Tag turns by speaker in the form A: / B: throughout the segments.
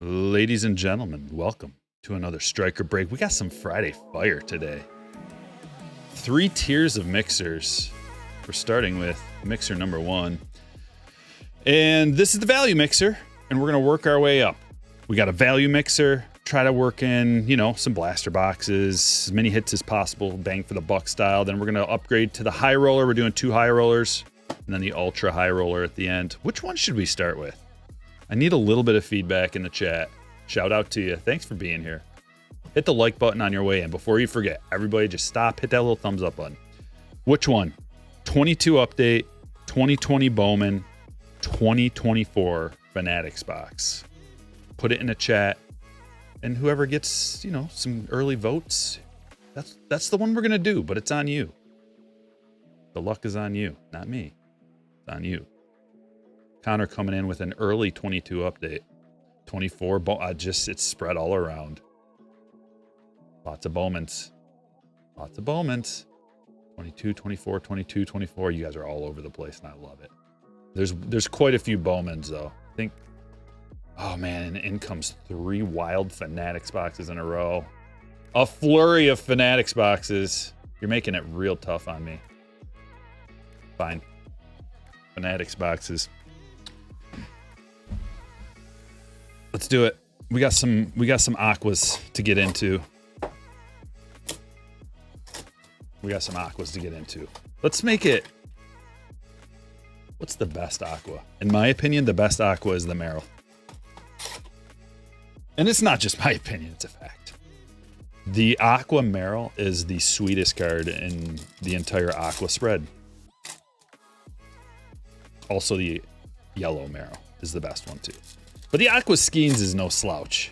A: Ladies and gentlemen, welcome to another Stryker break. We got some Friday fire today. 3 tiers of mixers. We're starting with mixer number 1. And this is the value mixer, and we're going to work our way up. We got a value mixer, try to work in, some blaster boxes, as many hits as possible, bang for the buck style. Then we're going to upgrade to the high roller. We're doing 2 high rollers, and then the ultra high roller at the end. Which one should we start with? I need a little bit of feedback in the chat. Shout out to you. Thanks for being here. Hit the like button on your way in. Before you forget, everybody just stop, hit that little thumbs up button. Which one? 22 update, 2020 Bowman, 2024 Fanatics box. Put it in the chat, and whoever gets, some early votes, that's the one we're going to do, but it's on you. The luck is on you, not me. It's on you. Connor coming in with an early 22 update. 24, it's spread all around. Lots of Bowmans. Lots of Bowmans. 22, 24, 22, 24. You guys are all over the place, and I love it. There's quite a few Bowmans, though. I think, oh man, and in comes 3 wild Fanatics boxes in a row. A flurry of Fanatics boxes. You're making it real tough on me. Fine. Fanatics boxes. Let's do it. We got some aquas to get into. Let's make it. What's the best aqua? In my opinion, the best aqua is the Merrill. And it's not just my opinion, it's a fact. The Aqua Merrill is the sweetest card in the entire aqua spread. Also, the yellow Merrill is the best one too. But the Aqua Skeens is no slouch.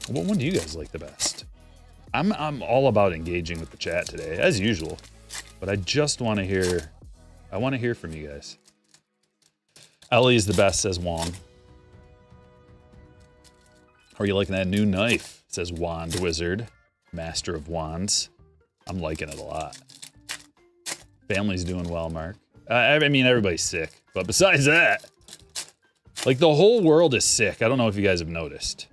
A: What one do you guys like the best? I'm all about engaging with the chat today, as usual. But I just want to hear, from you guys. Ellie is the best, says Wong. Are you liking that new knife? Says Wand Wizard, Master of Wands. I'm liking it a lot. Family's doing well, Mark. I mean, everybody's sick. But besides that, like, the whole world is sick. I don't know if you guys have noticed.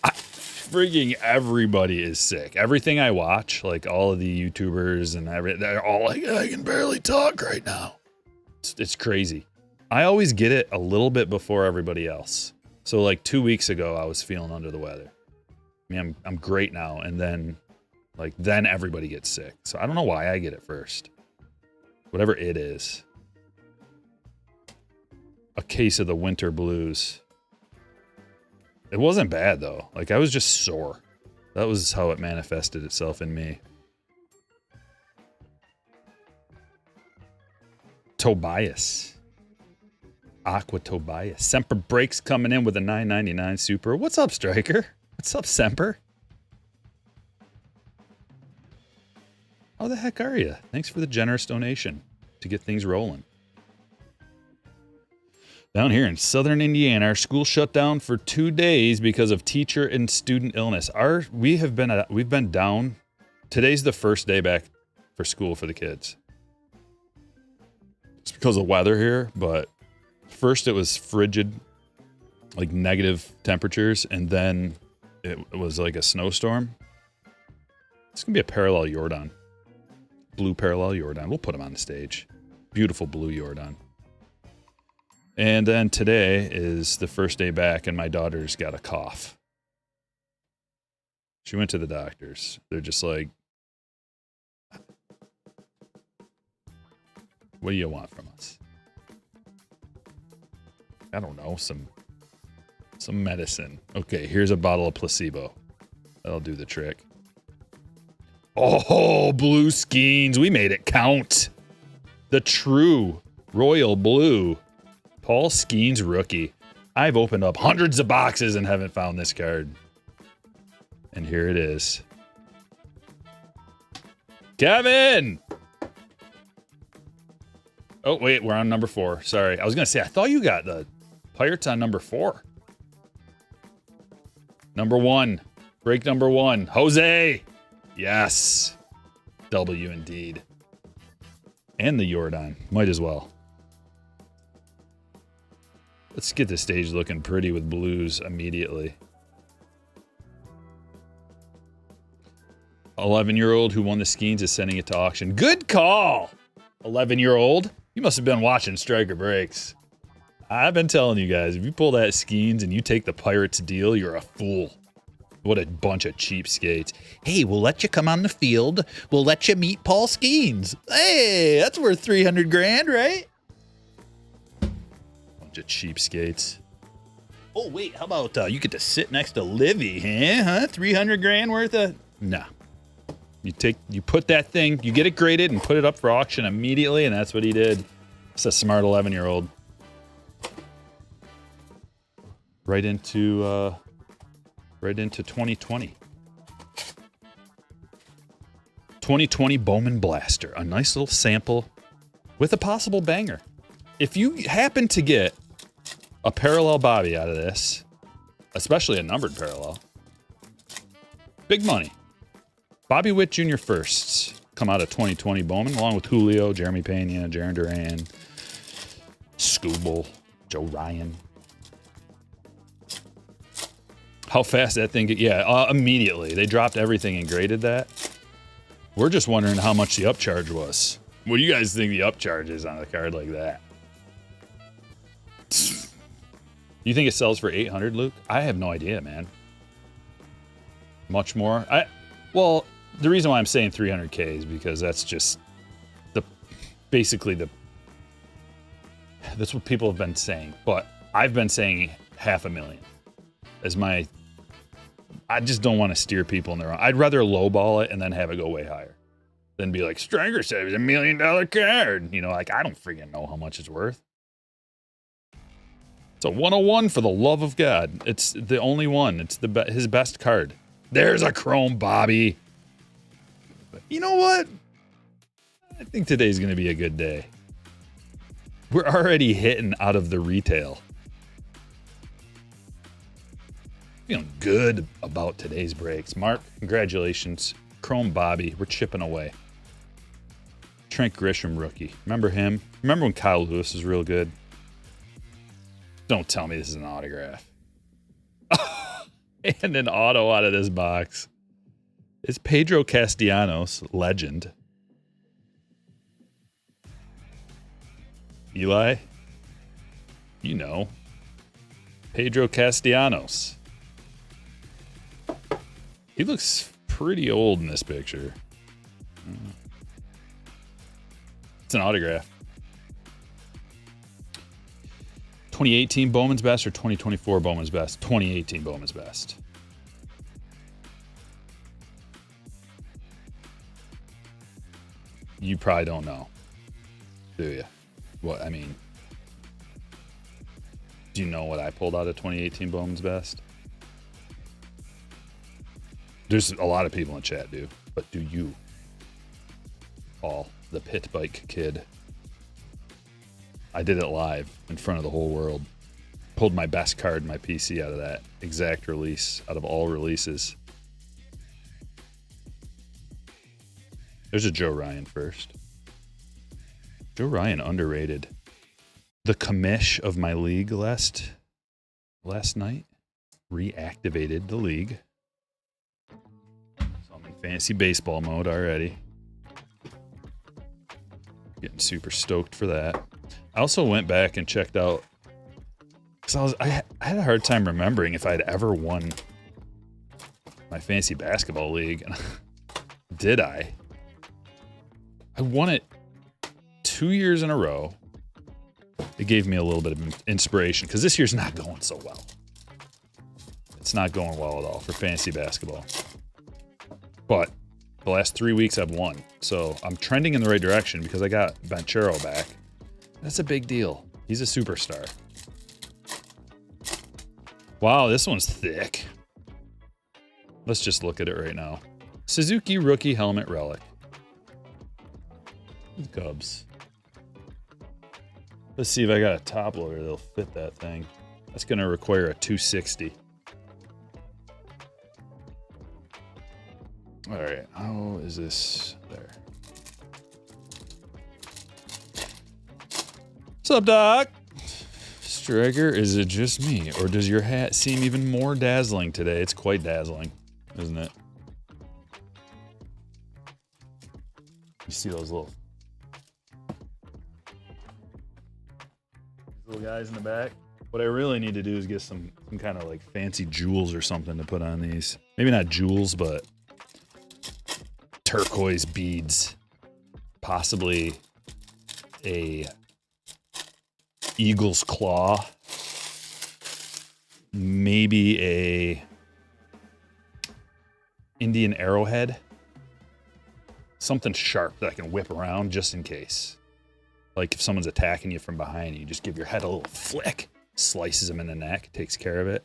A: Freaking everybody is sick. Everything I watch, like all of the YouTubers and they're all like, I can barely talk right now. It's crazy. I always get it a little bit before everybody else. So like 2 weeks ago, I was feeling under the weather. I mean, I'm great now. And then everybody gets sick. So I don't know why I get it first. Whatever it is. A case of the winter blues. It wasn't bad, though. Like, I was just sore. That was how it manifested itself in me. Tobias. Aqua Tobias. Semper Breaks coming in with a $9.99 super. What's up, Stryker? What's up, Semper? How the heck are you? Thanks for the generous donation to get things rolling. Down here in southern Indiana, our school shut down for 2 days because of teacher and student illness. We've been down. Today's the first day back for school for the kids. It's because of weather here, but first it was frigid, like negative temperatures, and then it was like a snowstorm. It's gonna be a parallel Jordan. Blue parallel Jordan. We'll put him on the stage. Beautiful blue Jordan. And then today is the first day back, and my daughter's got a cough. She went to the doctors. They're just like, what do you want from us? I don't know, some medicine. Okay, here's a bottle of placebo. That'll do the trick. Oh, blue skeins. We made it count. The true royal blue. Paul Skeens rookie. I've opened up hundreds of boxes and haven't found this card. And here it is. Kevin! Oh, wait, we're on number 4. Sorry. I was going to say, I thought you got the Pirates on number 4. Number 1. Break number 1. Jose! Yes. W indeed. And the Jordan. Might as well. Let's get the stage looking pretty with blues immediately. 11-year-old who won the Skeens is sending it to auction. Good call! 11-year-old. You must have been watching Stryker Breaks. I've been telling you guys, if you pull that Skeens and you take the Pirates deal, you're a fool. What a bunch of cheapskates. Hey, we'll let you come on the field. We'll let you meet Paul Skeens. Hey, that's worth $300,000, right? Bunch of cheapskates. Oh, wait, how about you get to sit next to Livy, huh? $300,000 worth of... Nah. You put that thing, you get it graded and put it up for auction immediately, and that's what he did. It's a smart 11-year-old. Right into 2020. 2020 Bowman Blaster. A nice little sample with a possible banger. If you happen to get a parallel Bobby out of this, especially a numbered parallel, big money. Bobby Witt Jr. firsts come out of 2020 Bowman, along with Julio, Jeremy Pena, Jaron Duran, Scooble, Joe Ryan. How fast that thing get? Yeah, immediately. They dropped everything and graded that. We're just wondering how much the upcharge was. What do you guys think the upcharge is on a card like that? You think it sells for $800, Luke? I have no idea, man. Much more? Well, the reason why I'm saying $300K is because that's just that's what people have been saying. But I've been saying $500,000 as my. I just don't want to steer people in the wrong. I'd rather lowball it and then have it go way higher than be like, Stryker said it was $1 million card. You know, like, I don't freaking know how much it's worth. It's a 101 for the love of God. It's the only one. It's his best card. There's a chrome Bobby. But you know what? I think today's going to be a good day. We're already hitting out of the retail. Feeling good about today's breaks. Mark, congratulations. Chrome Bobby, we're chipping away. Trent Grisham rookie. Remember him? Remember when Kyle Lewis was real good? Don't tell me this is an autograph. And an auto out of this box. It's Pedro Castellanos, legend. Eli? You know. Pedro Castellanos. He looks pretty old in this picture. It's an autograph. 2018 Bowman's best or 2024 Bowman's best? 2018 Bowman's best. You probably don't know, do you? What, I mean, do you know what I pulled out of 2018 Bowman's best? There's a lot of people in chat do, but do you? Paul, the pit bike kid. I did it live in front of the whole world. Pulled my best card in my PC out of that exact release, out of all releases. There's a Joe Ryan first. Joe Ryan underrated. The commish of my league last night reactivated the league. So I'm in fantasy baseball mode already. Getting super stoked for that. I also went back and checked out, because I had a hard time remembering if I'd ever won my fantasy basketball league. Did I? I won it 2 years in a row. It gave me a little bit of inspiration, because this year's not going so well. It's not going well at all for fantasy basketball. But the last 3 weeks I've won. So I'm trending in the right direction because I got Banchero back. That's a big deal. He's a superstar. Wow, this one's thick. Let's just look at it right now. Suzuki rookie helmet relic. Cubs. Let's see if I got a top loader that'll fit that thing. That's going to require a 260. All right, how is this there? What's up, Doc? Stryker, is it just me, or does your hat seem even more dazzling today? It's quite dazzling, isn't it? You see those little guys in the back? What I really need to do is get some kind of like fancy jewels or something to put on these. Maybe not jewels, but turquoise beads. Possibly a eagle's claw. Maybe a Indian arrowhead. Something sharp that I can whip around just in case. Like if someone's attacking you from behind, you just give your head a little flick, slices them in the neck, takes care of it.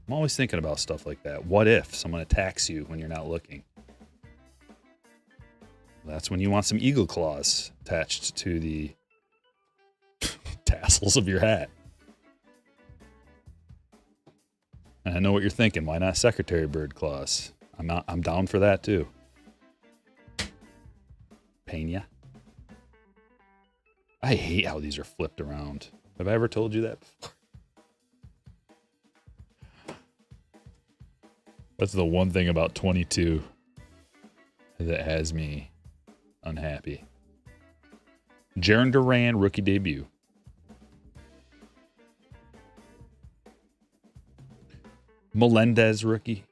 A: I'm always thinking about stuff like that. What if someone attacks you when you're not looking? That's when you want some eagle claws attached to the tassels of your hat. And I know what you're thinking. Why not secretary bird claws? I'm down for that too. Pena. I hate how these are flipped around. Have I ever told you that before? That's the one thing about 22 that has me unhappy. Jaron Duran, rookie debut. Melendez, rookie.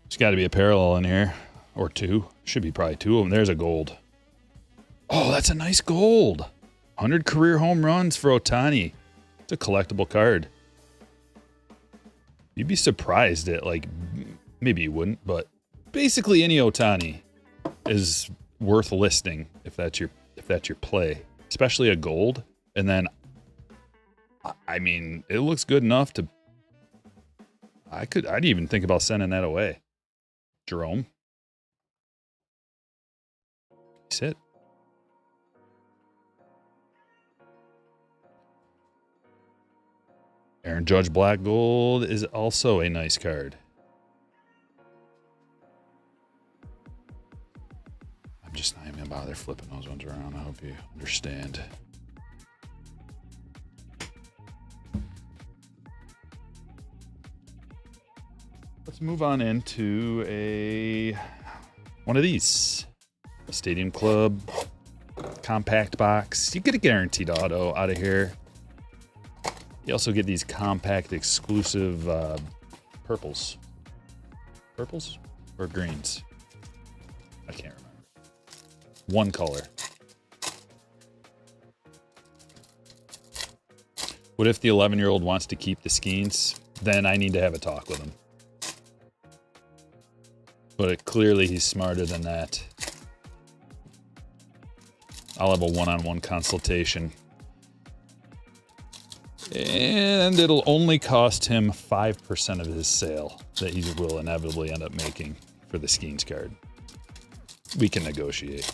A: There's got to be a parallel in here. Or two. Should be probably two of them. There's a gold. Oh, that's a nice gold. 100 career home runs for Ohtani. It's a collectible card. You'd be surprised at, like, maybe you wouldn't, but basically any Ohtani is worth listing if that's your play, especially a gold. And then, I mean, it looks good enough to. I'd even think about sending that away. Jerome. Sit. Aaron Judge Black Gold is also a nice card. I'm just not even gonna bother flipping those ones around. I hope you understand. Let's move on into one of these. Stadium Club compact box. You get a guaranteed auto out of here. You also get these compact exclusive purples. Purples or greens? I can't remember. One color. What if the 11-year-old wants to keep the skeins? Then I need to have a talk with him. But clearly he's smarter than that. I'll have a one-on-one consultation. And it'll only cost him 5% of his sale that he will inevitably end up making for the skeins card. We can negotiate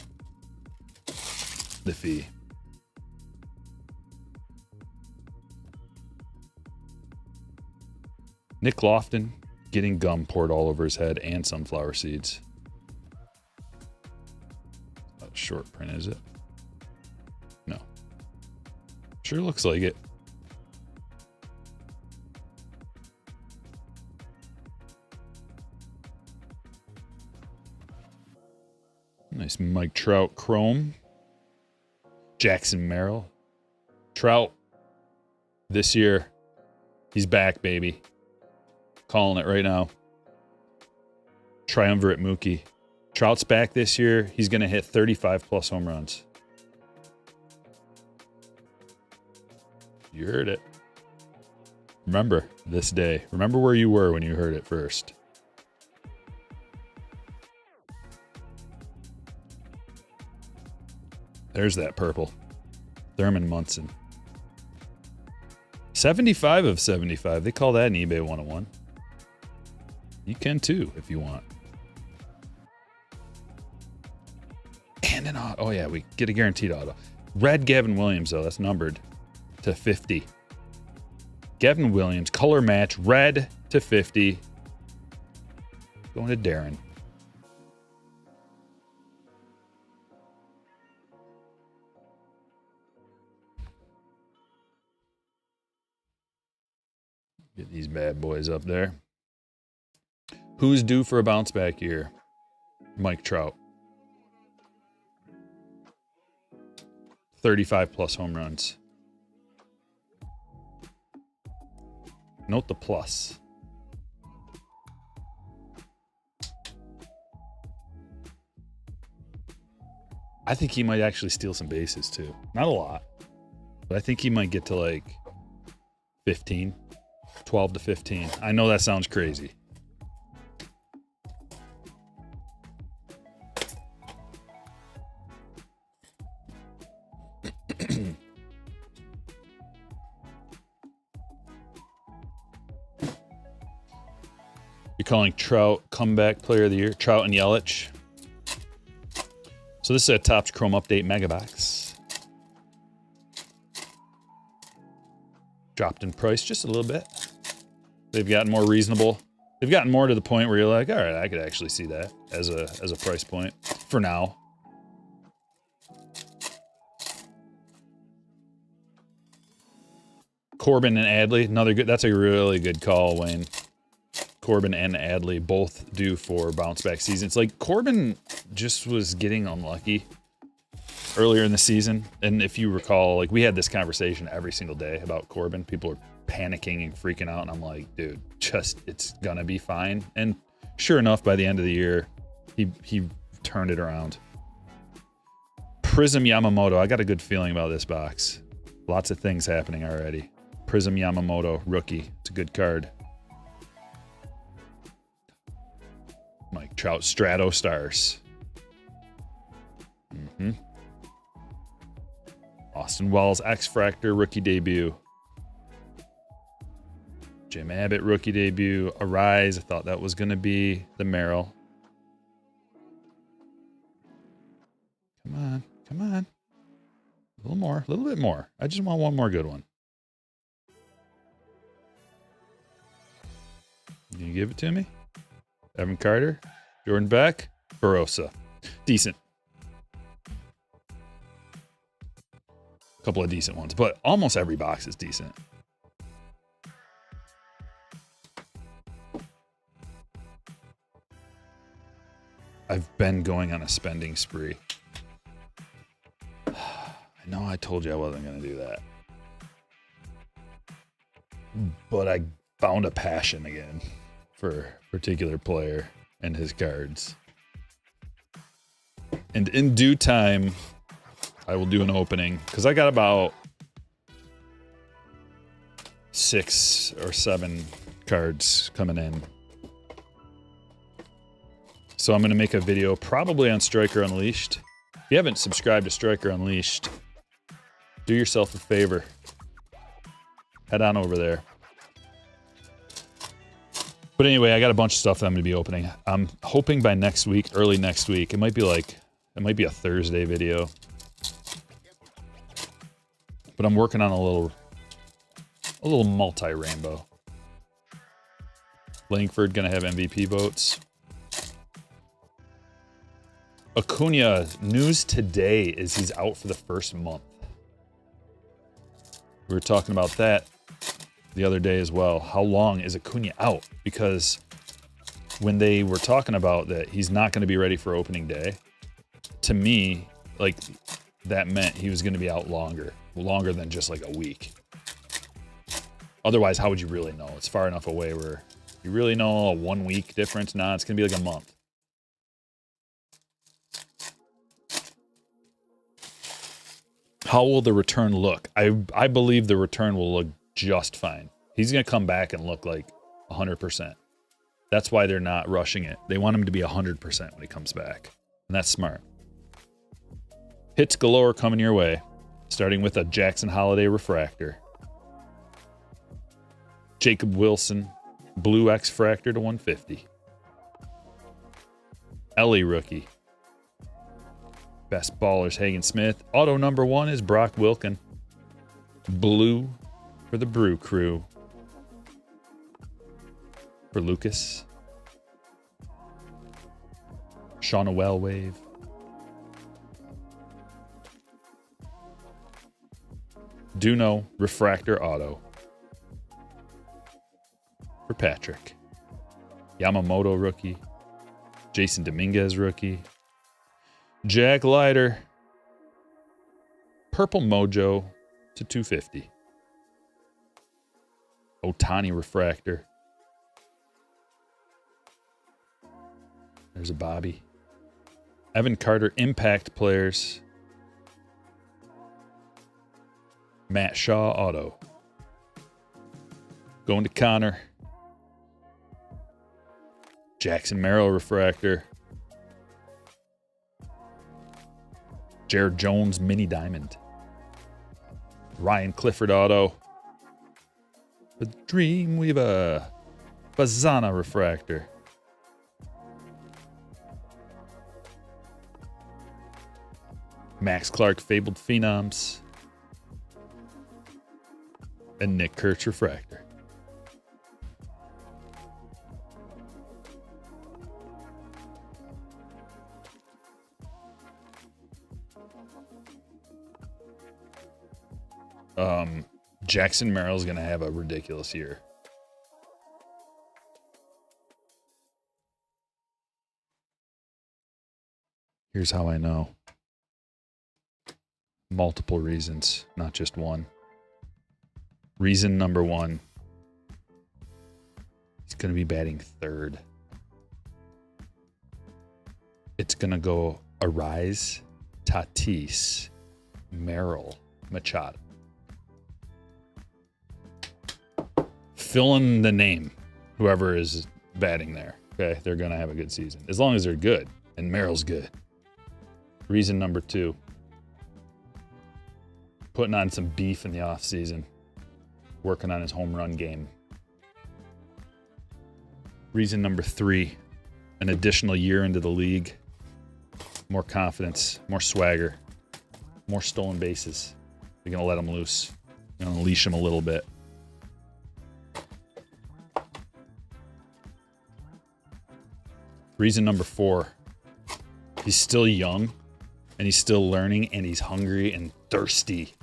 A: the fee. Nick Lofton getting gum poured all over his head and sunflower seeds. Not a short print, is it? No. Sure looks like it. Nice Mike Trout chrome. Jackson Merrill. Trout this year, he's back, baby. Calling it right now. Triumvirate Mookie. Trout's back this year. He's going to hit 35 plus home runs. You heard it. Remember this day. Remember where you were when you heard it first. There's that purple. Thurman Munson. 75 of 75. They call that an eBay 101. You can too if you want. And an auto. Oh yeah, we get a guaranteed auto. Red Gavin Williams though, that's numbered to 50. Gavin Williams, color match, red to 50. Going to Darren. Get these bad boys up there. Who's due for a bounce back year? Mike Trout. 35 plus home runs. Note the plus. I think he might actually steal some bases too. Not a lot, but I think he might get to like 15, 12 to 15. I know that sounds crazy. You're calling Trout comeback player of the year, Trout and Yelich. So this is a Topps Chrome Update Mega Box. Dropped in price just a little bit. They've gotten more reasonable. They've gotten more to the point where you're like, all right, I could actually see that as a price point for now. Corbin and Adley, another good. That's a really good call, Wayne. Corbin and Adley both due for bounce back seasons. Like Corbin just was getting unlucky earlier in the season. And if you recall, like we had this conversation every single day about Corbin. People are panicking and freaking out. And I'm like, dude, just, it's gonna be fine. And sure enough, by the end of the year, he turned it around. Prism Yamamoto. I got a good feeling about this box. Lots of things happening already. Prism Yamamoto, rookie. It's a good card. Mike Trout, Strato Stars. Austin Wells, X-Fractor, rookie debut. Jim Abbott, rookie debut. Arise, I thought that was going to be the Merrill. Come on, come on. A little more, a little bit more. I just want one more good one. Can you give it to me? Evan Carter, Jordan Beck, Barossa. Decent. A couple of decent ones, but almost every box is decent. I've been going on a spending spree. I know I told you I wasn't going to do that. But I found a passion again. for a particular player and his cards. And in due time, I will do an opening because I got about 6 or 7 cards coming in. So I'm going to make a video probably on Stryker Unleashed. If you haven't subscribed to Stryker Unleashed, do yourself a favor. Head on over there. But anyway, I got a bunch of stuff that I'm going to be opening. I'm hoping by next week, early next week, it might be a Thursday video. But I'm working on a little multi-rainbow. Langford going to have MVP votes. Acuna, news today is he's out for the first month. We were talking about that the other day as well. How long is Acuna out? Because when they were talking about that he's not going to be ready for opening day, to me, like, that meant he was going to be out longer than just like a week. Otherwise, how would you really know? It's far enough away where you really know a 1 week difference. Nah, it's going to be like a month. How will the return look? I believe the return will look just fine. He's going to come back and look like 100%. That's why they're not rushing it. They want him to be 100% when he comes back. And that's smart. Hits galore coming your way, starting with a Jackson Holiday refractor. Jacob Wilson, blue X-fractor to 150. Ellie rookie. Best ballers, Hagen Smith. Auto number 1 is Brock Wilken. Blue for the Brew Crew. For Lucas. Shauna Wellwave. Duno refractor auto. For Patrick. Yamamoto rookie. Jason Dominguez rookie. Jack Leiter. Purple Mojo to 250. Otani refractor. There's a Bobby. Evan Carter impact players. Matt Shaw auto. Going to Connor. Jackson Merrill refractor. Jared Jones mini diamond. Ryan Clifford auto. The Dreamweaver. Bazana refractor. Max Clark Fabled Phenoms. And Nick Kurtz refractor. Jackson Merrill's going to have a ridiculous year. Here's how I know. Multiple reasons, not just one. Reason number 1. He's going to be batting 3rd. It's going to go Arise, Tatis, Merrill, Machado. Fill in the name, whoever is batting there. Okay, they're going to have a good season. As long as they're good, and Merrill's good. Reason number 2. Putting on some beef in the offseason. Working on his home run game. Reason number 3. An additional year into the league. More confidence, more swagger, more stolen bases. They're going to let him loose. They're going to unleash him a little bit. Reason number 4, he's still young, and he's still learning, and he's hungry and thirsty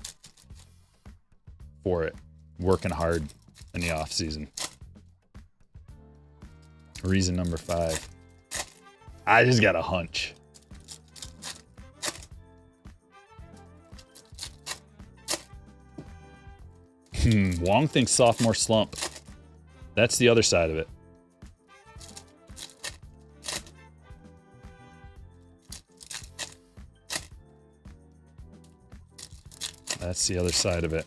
A: for it. Working hard in the off season. Reason number 5, I just got a hunch. Wong thinks sophomore slump. That's the other side of it. That's the other side of it.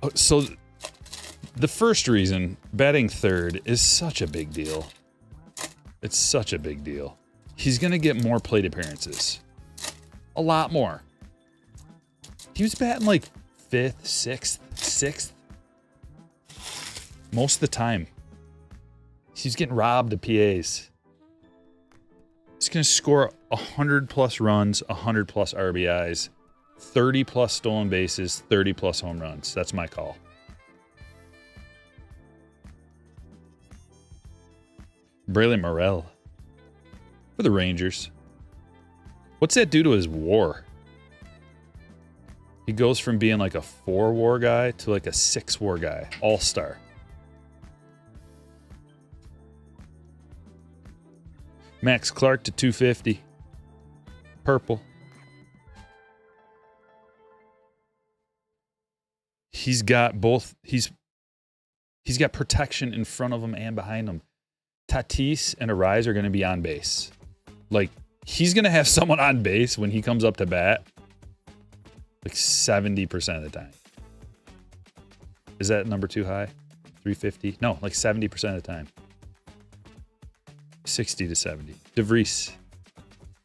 A: Oh, so the first reason batting third is such a big deal. It's such a big deal. He's going to get more plate appearances. A lot more. He was batting like 5th, 6th. Most of the time. He's getting robbed of PAs. He's going to score 100 plus runs, 100 plus RBIs, 30 plus stolen bases, 30 plus home runs. That's my call. Braylon Morrell for the Rangers. What's that do to his WAR? He goes from being like a 4 WAR guy to like a 6 WAR guy. All-star. Max Clark to 250. Purple. He's got both. He's got protection in front of him and behind him. Tatis and Arise are going to be on base. Like, he's going to have someone on base when he comes up to bat. Like 70% of the time. Is that number too high? 350? No, like 70% of the time. 60 to 70. DeVries.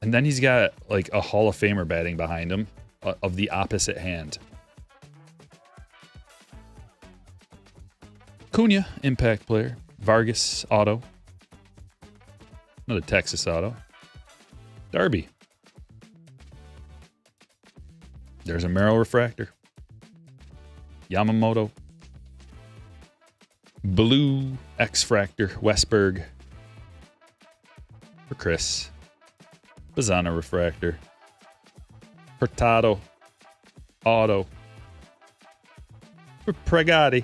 A: And then he's got like a Hall of Famer batting behind him of the opposite hand. Cunha, impact player. Vargas, auto. Another Texas auto. Darby. There's a Merrill refractor. Yamamoto. Blue X-Fractor. Westberg. For Chris. Bazzana refractor. Hurtado. Auto. For Pregatti.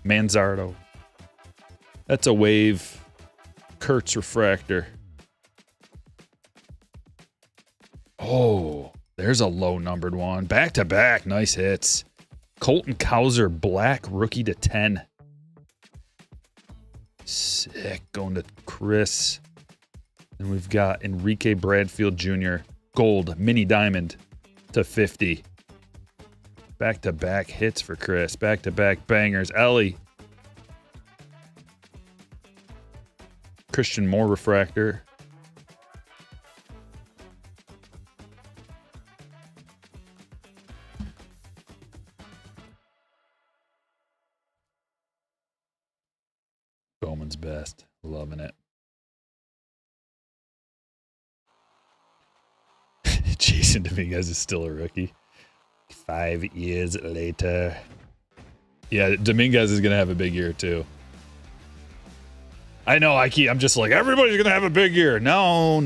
A: Manzardo. That's a Wave. Kurtz refractor. Oh, there's a low numbered one. Back to back. Nice hits. Colton Cowser, black rookie to 10. Sick. Going to Chris. And we've got Enrique Bradfield Jr. Gold mini diamond to 50. Back to back hits for Chris. Back to back bangers. Ellie. Christian Moore refractor. Bowman's best. Loving it. Jason Dominguez is still a rookie. 5 years later. Yeah, Dominguez is going to have a big year too. I know, I'm just like, everybody's going to have a big year. No.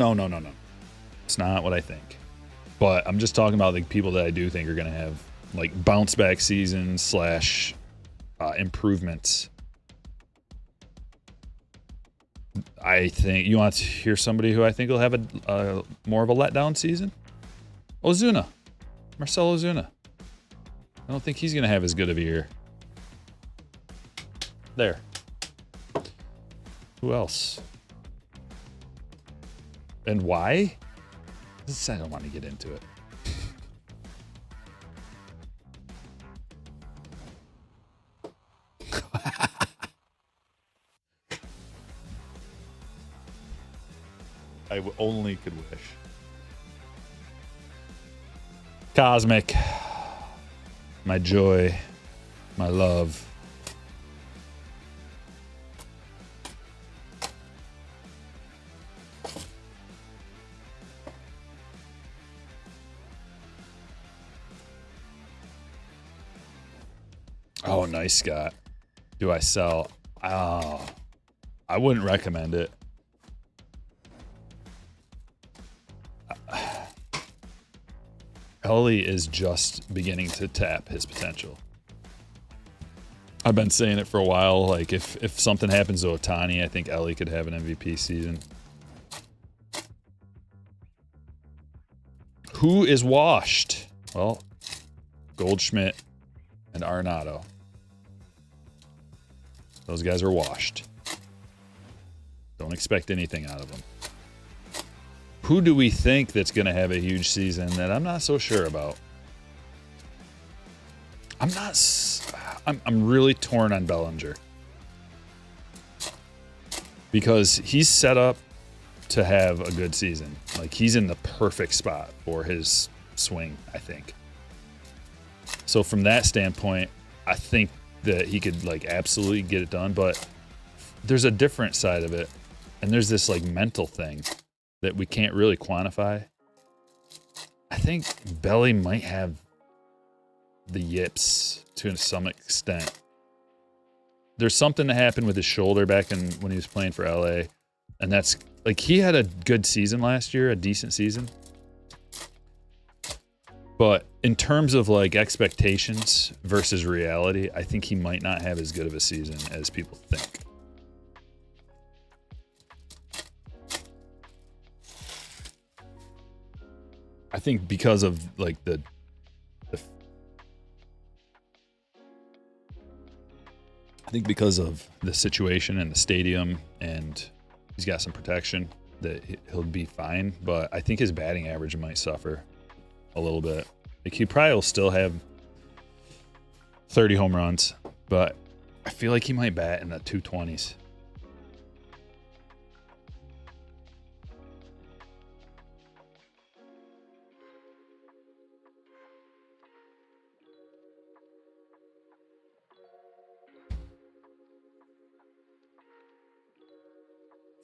A: It's not what I think. But I'm just talking about the people that I do think are going to have like bounce back seasons / improvements. I think you want to hear somebody who I think will have a more of a letdown season? Ozuna. Marcell Ozuna. I don't think he's going to have as good of a year. There. Who else? And why? I don't want to get into it. I only could wish. Cosmic. My joy. My love. Oh, nice, Scott. Do I sell? Oh, I wouldn't recommend it. Ellie is just beginning to tap his potential. I've been saying it for a while. Like, if something happens to Ohtani, I think Ellie could have an MVP season. Who is washed? Well, Goldschmidt and Arenado. Those guys are washed. Don't expect anything out of them. Who do we think that's going to have a huge season that I'm not so sure about? I'm really torn on Bellinger. Because he's set up to have a good season. Like, he's in the perfect spot for his swing, I think. So from that standpoint, I think that he could, like, absolutely get it done. But there's a different side of it. And there's this, like, mental thing that we can't really quantify. I think Belly might have the yips to some extent. There's something that happened with his shoulder back when he was playing for LA. And that's, like, he had a good season last year, a decent season. But in terms of, like, expectations versus reality, I think he might not have as good of a season as people think. I think because of, like, I think because of the situation and the stadium, and he's got some protection, that he'll be fine. But I think his batting average might suffer a little bit. Like, he probably will still have 30 home runs, but I feel like he might bat in the 220s.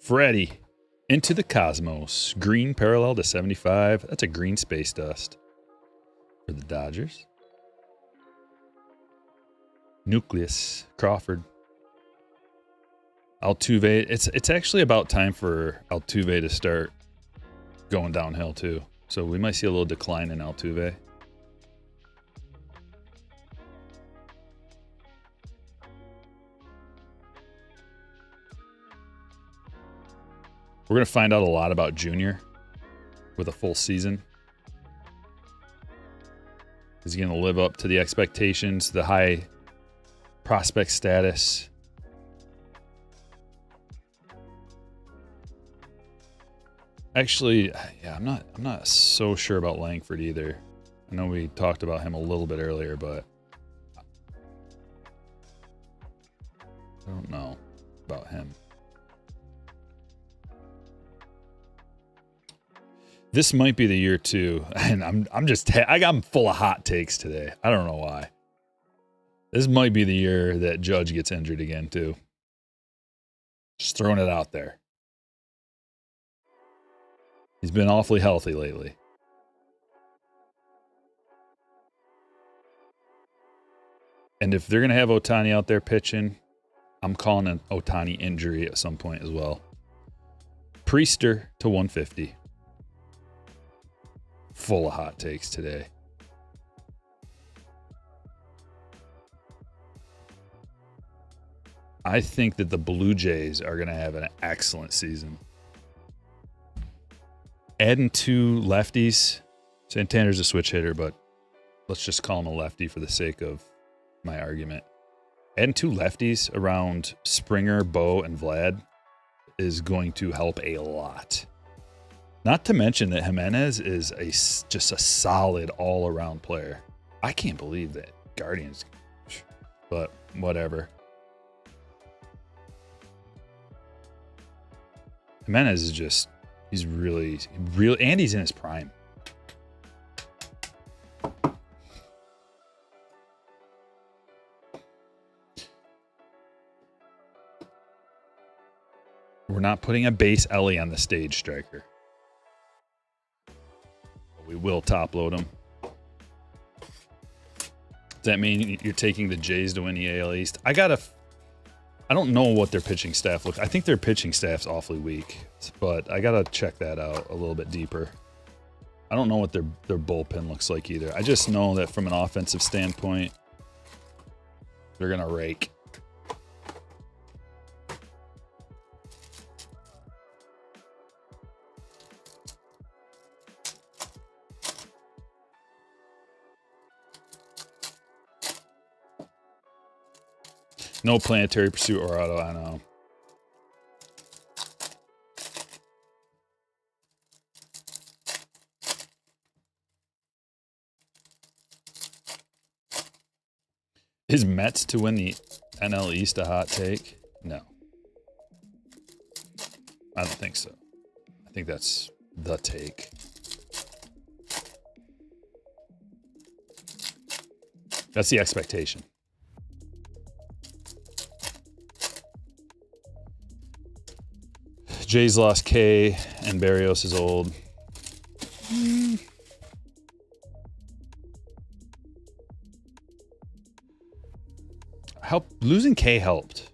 A: Freddie, Into the Cosmos. Green parallel to 75. That's a green space dust for the Dodgers. Nucleus, Crawford. Altuve. It's actually about time for Altuve to start going downhill too. So we might see a little decline in Altuve. We're going to find out a lot about Junior with a full season. Is he going to live up to the expectations, the high prospect status? Actually, yeah, I'm not so sure about Langford either. I know we talked about him a little bit earlier, but I don't know about him. This might be the year too, and I'm full of hot takes today. I don't know why. This might be the year that Judge gets injured again too. Just throwing it out there. He's been awfully healthy lately. And if they're going to have Ohtani out there pitching, I'm calling an Ohtani injury at some point as well. Priester to 150. Full of hot takes today. I think that the Blue Jays are going to have an excellent season. Adding two lefties. Santander's a switch hitter, but let's just call him a lefty for the sake of my argument. Adding two lefties around Springer, Bo, and Vlad is going to help a lot. Not to mention that Jimenez is just a solid all-around player. I can't believe that Guardians, but whatever. Jimenez is just, he's really, and he's in his prime. We're not putting a base Ellie on the stage, Stryker. We will top load him. Does that mean you're taking the Jays to win the AL East? I don't know what their pitching staff looks. I think their pitching staff's awfully weak, but I gotta check that out a little bit deeper. I don't know what their bullpen looks like either. I just know that from an offensive standpoint, they're gonna rake. No Planetary Pursuit or Auto, I know. Is Mets to win the NL East a hot take? No. I don't think so. I think that's the take. That's the expectation. Jay's lost K and Barrios is old. Losing K helped.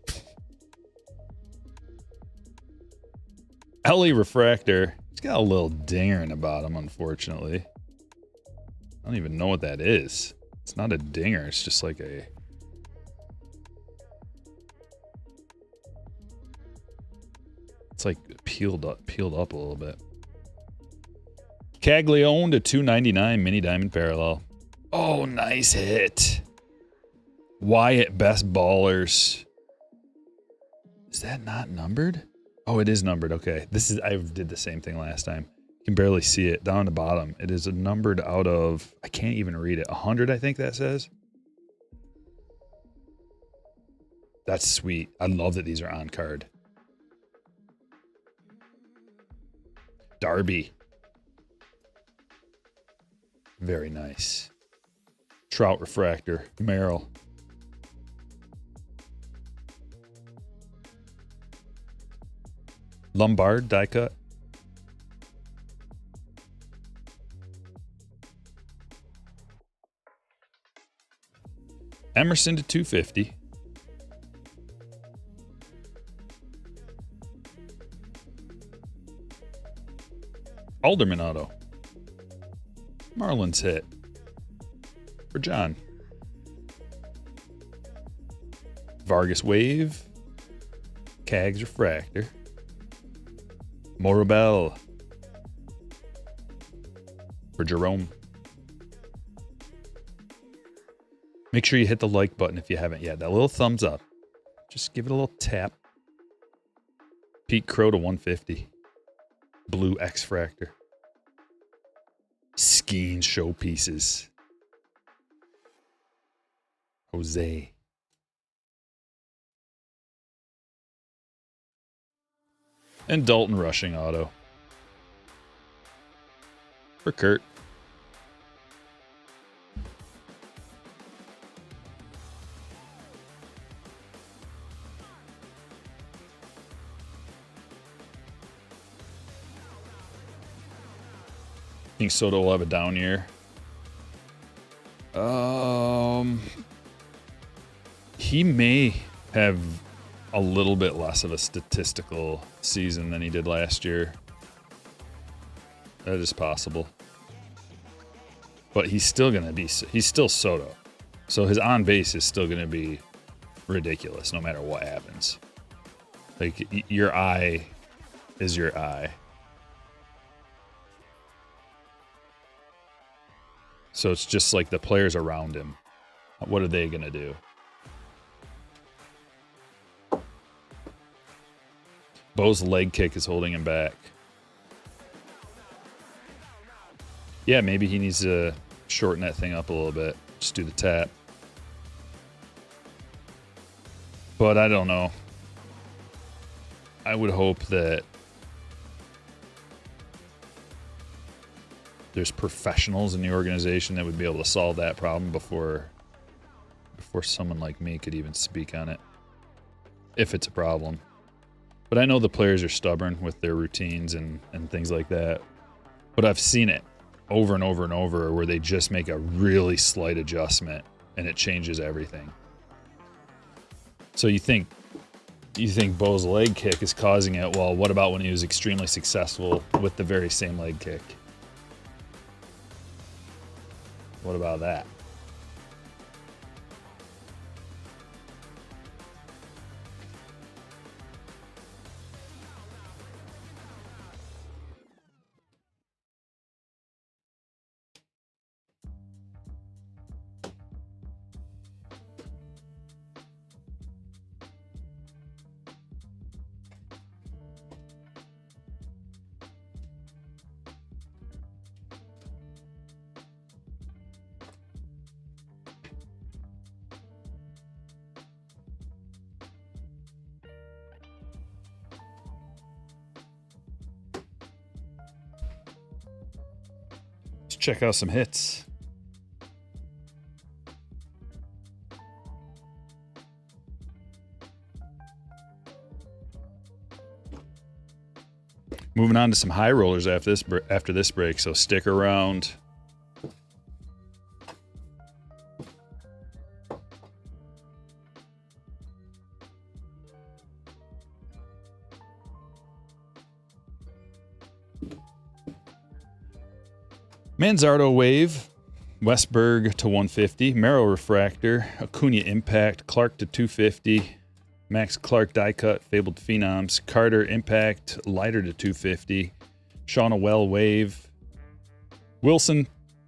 A: LE Refractor. He's got a little dinger in the bottom, unfortunately. I don't even know what that is. It's not a dinger. It's just like a... It's like peeled up a little bit. Caglione to 299 mini diamond parallel. Oh, nice hit. Wyatt best ballers. Is that not numbered? Oh, it is numbered. Okay. I did the same thing last time. You can barely see it down the bottom. It is numbered out of, I can't even read it. 100, I think that says. That's sweet. I love that these are on card. Darby. Very nice. Trout refractor. Merrill. Lombard die cut. Emerson to 250. Alderman auto. Marlins hit. For John. Vargas wave. Cags refractor. Morabel. For Jerome. Make sure you hit the like button if you haven't yet. That little thumbs up. Just give it a little tap. Pete Crow to 150. Blue X-Fractor. Skeen showpieces. Jose. And Dalton rushing auto. For Kurt. I think Soto will have a down year. He may have a little bit less of a statistical season than he did last year. That is possible. But he's still going to be, he's still Soto. So his on base is still going to be ridiculous no matter what happens. Like, your eye is your eye. So it's just like the players around him. What are they going to do? Bo's leg kick is holding him back. Yeah, maybe he needs to shorten that thing up a little bit. Just do the tap. But I don't know. I would hope that there's professionals in the organization that would be able to solve that problem before someone like me could even speak on it, if it's a problem. But I know the players are stubborn with their routines and things like that. But I've seen it over and over and over where they just make a really slight adjustment and it changes everything. So you think Bo's leg kick is causing it. Well, what about when he was extremely successful with the very same leg kick? What about that? check out some hits. Moving on to some high rollers after this break, so stick around. Manzardo Wave, Westberg to 150, Merrill Refractor, Acuna Impact, Clark to 250, Max Clark Die Cut, Fabled Phenoms, Carter Impact, Lighter to 250, Shauna Well Wave, Wilson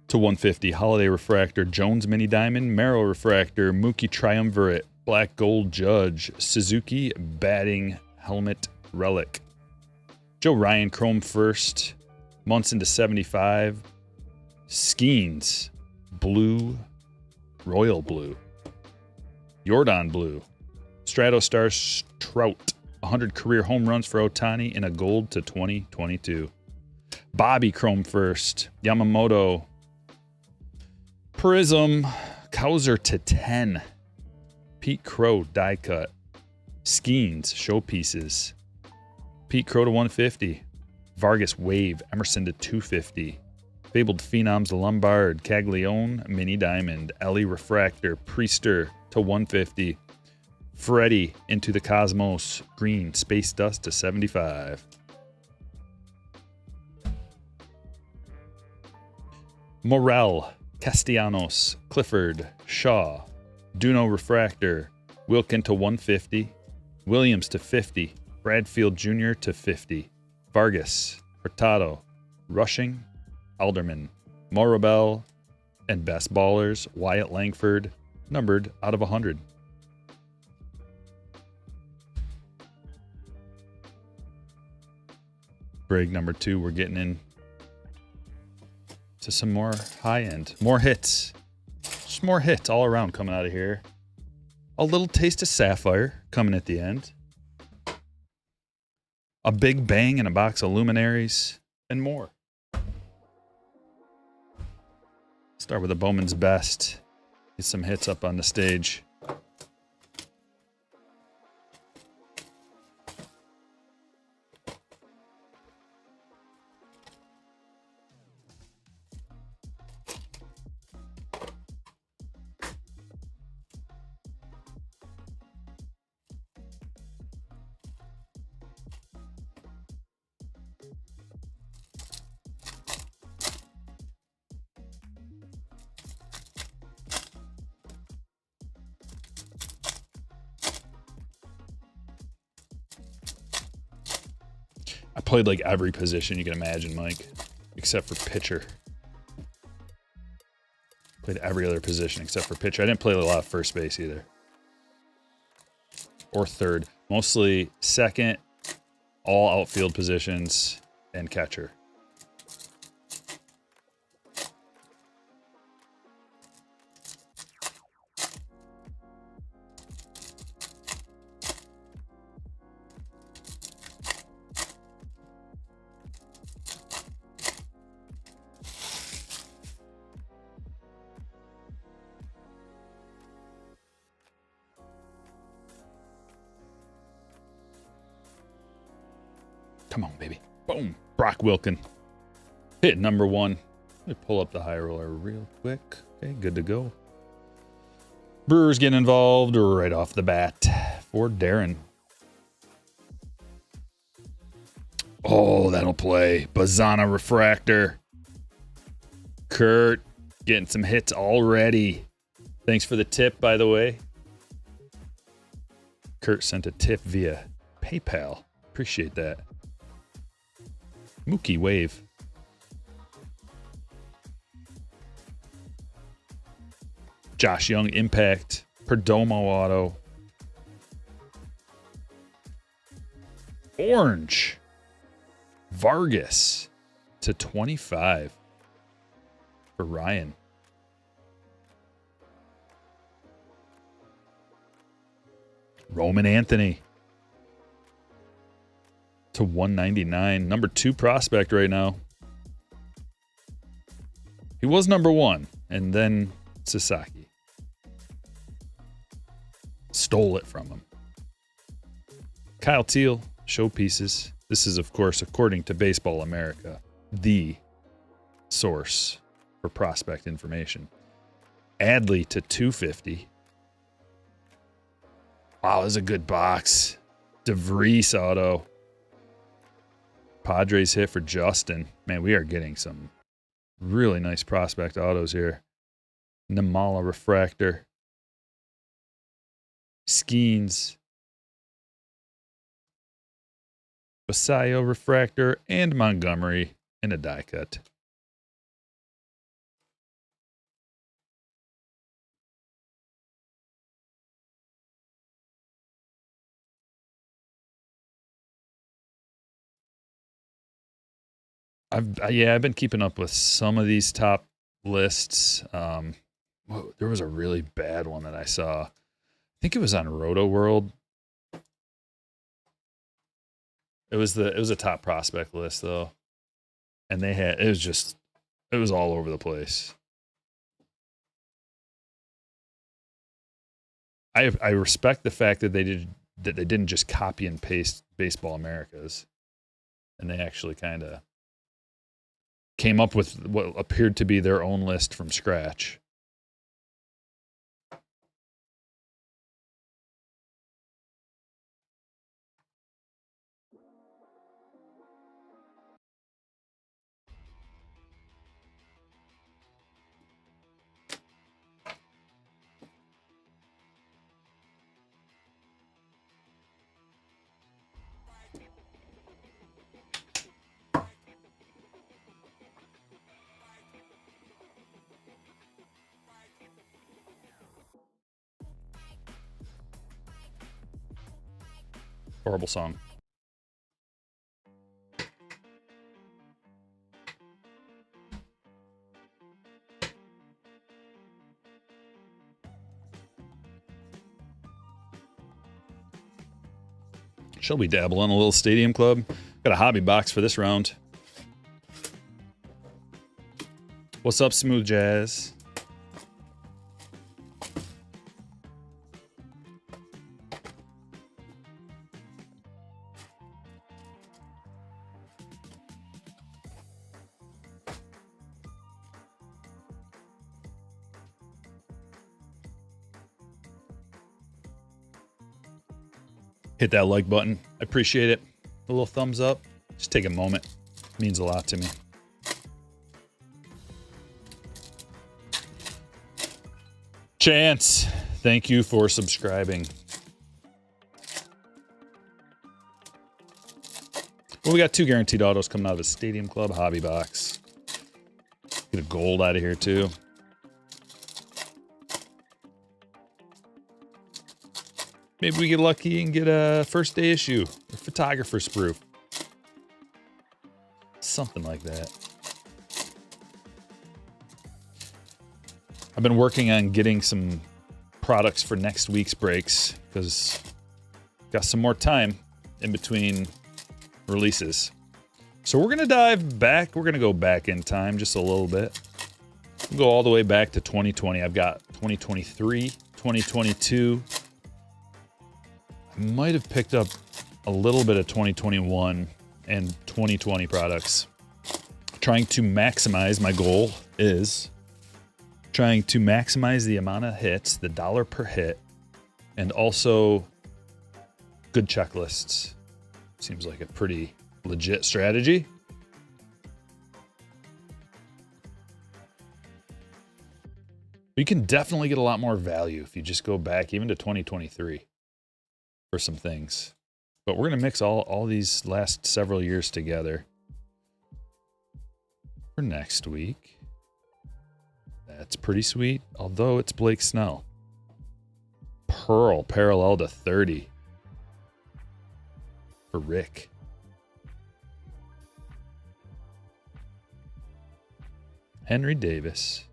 A: to 150, Holiday Refractor, Jones Mini Diamond, Merrill Refractor, Mookie Triumvirate, Black Gold Judge, Suzuki Batting Helmet Relic, Joe Ryan Chrome First, Munson to 75, Skeens Blue, Royal Blue, Jordan Blue, Stratostar Trout, 100 career home runs for Ohtani in a gold to 2022. Bobby Chrome First, Yamamoto, Prism, Kauser to 10, Pete Crow Die Cut, Skeens Showpieces, Pete Crow to 150, Vargas Wave, Emerson to 250, Fabled Phenoms Lombard, Caglione Mini Diamond, Ellie Refractor, Priester to 150, Freddie Into the Cosmos, Green Space Dust to 75. Morel, Castellanos, Clifford, Shaw, Duno Refractor, Wilkin to 150, Williams to 50, Bradfield Jr. to 50, Vargas, Hurtado, Rushing, Alderman, Morabel, and Best Ballers, Wyatt Langford, numbered out of 100. Break number 2, we're getting in to some more high-end. More hits. Just more hits all around coming out of here. A little taste of Sapphire coming at the end. A big bang and a box of luminaries, and more. Start with the Bowman's Best. Get some hits up on the stage. I played like every position you can imagine, Mike, except for pitcher. Played every other position except for pitcher. I didn't play a lot of first base either. Or third. Mostly second, all outfield positions, and catcher. Come on, baby. Boom. Brock Wilkin. Hit number 1. Let me pull up the high roller real quick. Okay, good to go. Brewers getting involved right off the bat for Darren. Oh, that'll play. Bazana Refractor. Kurt getting some hits already. Thanks for the tip, by the way. Kurt sent a tip via PayPal. Appreciate that. Mookie Wave. Josh Young Impact. Perdomo Auto. Orange. Vargas to 25 for Ryan. Roman Anthony to 199. Number 2 prospect right now. He was number 1, and then Sasaki stole it from him. Kyle Teal, showpieces. This is, of course, according to Baseball America, the source for prospect information. Adley to 250. Wow, this is a good box. DeVries auto. Padres hit for Justin. Man, we are getting some really nice prospect autos here. Namala refractor. Skeens. Basayo refractor and Montgomery in a die cut. I've been keeping up with some of these top lists. There was a really bad one that I saw. I think it was on Roto World. It was a top prospect list though, and it was all over the place. I respect the fact that they didn't just copy and paste Baseball Americas, and they actually kind of came up with what appeared to be their own list from scratch. Horrible song. Shall we dabble in a little Stadium Club? Got a hobby box for this round. What's up, Smooth Jazz? Hit that like button. I appreciate it. A little thumbs up. Just take a moment. It means a lot to me. Chance, thank you for subscribing. Well, we got 2 guaranteed autos coming out of a Stadium Club hobby box. Get a gold out of here too. Maybe we get lucky and get a first day issue, a photographer's proof. Something like that. I've been working on getting some products for next week's breaks because got some more time in between releases. So we're going to dive back. We're going to go back in time just a little bit. We'll go all the way back to 2020. I've got 2023, 2022. I might have picked up a little bit of 2021 and 2020 products. Trying to maximize, my goal is trying to maximize the amount of hits, the dollar per hit, and also good checklists. Seems like a pretty legit strategy. But you can definitely get a lot more value if you just go back even to 2023 for some things. But we're going to mix all these last several years together for next week. That's pretty sweet, although it's Blake Snell. Pearl parallel to 30 for Rick. Henry Davis.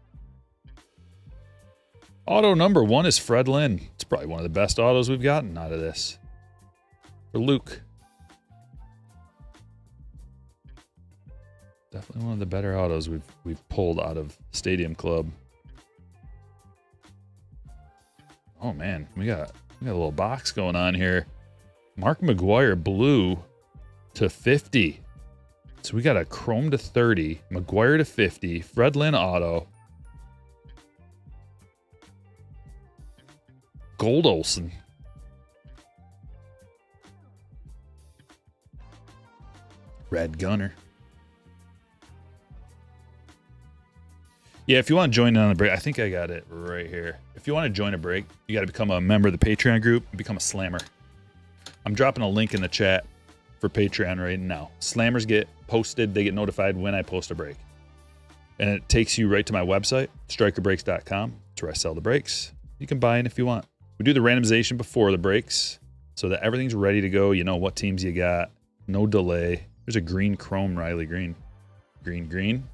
A: Auto number 1 is Fred Lynn. It's probably one of the best autos we've gotten out of this. For Luke. Definitely one of the better autos we've pulled out of Stadium Club. Oh man, we got a little box going on here. Mark McGuire blue to 50. So we got a chrome to 30, McGuire to 50, Fred Lynn auto. Gold Olsen. Red Gunner. Yeah, if you want to join in on the break, I think I got it right here. If you want to join a break, you got to become a member of the Patreon group and become a slammer. I'm dropping a link in the chat for Patreon right now. Slammers get posted. They get notified when I post a break. And it takes you right to my website, strykerbreaks.com. That's where I sell the breaks. You can buy in if you want. We do the randomization before the breaks so that everything's ready to go. You know what teams you got. No delay. There's a green chrome Riley Green. Green.